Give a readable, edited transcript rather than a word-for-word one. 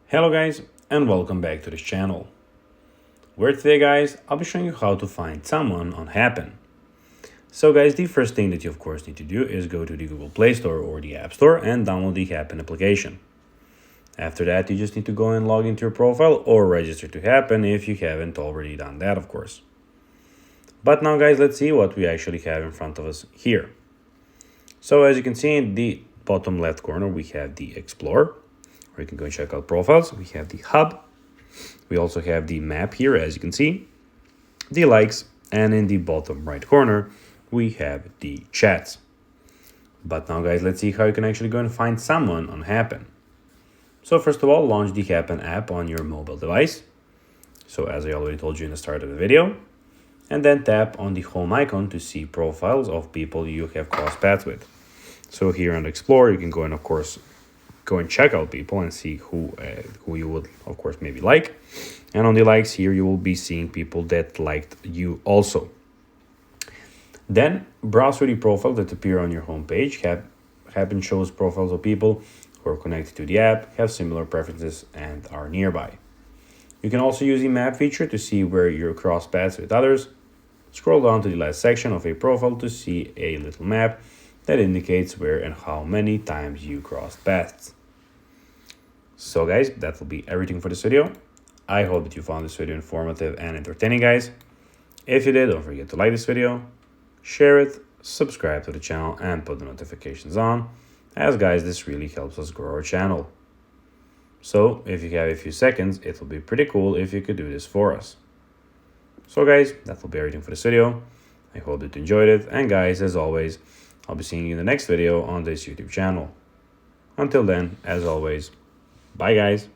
Hello guys, and welcome back to this channel, where today guys I'll be showing you how to find someone on Happn. So guys, the first thing that you of course need to do is go to the Google Play Store or the App Store and download the Happn application. After that, you just need to go and log into your profile or register to Happn if you haven't already done that, of course. But now guys, let's see what we actually have in front of us here. So as you can see in the bottom left corner, we have the Explore, where you can go and check out profiles. We have the Hub. We also have the map here, as you can see, the likes, and in the bottom right corner, we have the chats. But now guys, let's see how you can actually go and find someone on Happn. So first of all, launch the Happn app on your mobile device. So as I already told you in the start of the video, and then tap on the home icon to see profiles of people you have crossed paths with. So here on Explore, you can go and of course go and check out people and see who you would of course maybe like. And on the likes here, you will be seeing people that liked you also. Then browse through the profiles that appear on your homepage. Happn shows profiles of people who are connected to the app, have similar preferences, and are nearby. You can also use the map feature to see where you cross paths with others. Scroll down to the last section of a profile to see a little map that indicates where and how many times you crossed paths. So guys, that will be everything for this video. I hope that you found this video informative and entertaining, guys. If you did, don't forget to like this video, share it, subscribe to the channel, and put the notifications on, as guys, this really helps us grow our channel. So if you have a few seconds, it will be pretty cool if you could do this for us. So guys, that will be everything for this video. I hope that you enjoyed it, and guys, as always, I'll be seeing you in the next video on this YouTube channel. Until then, as always, bye guys.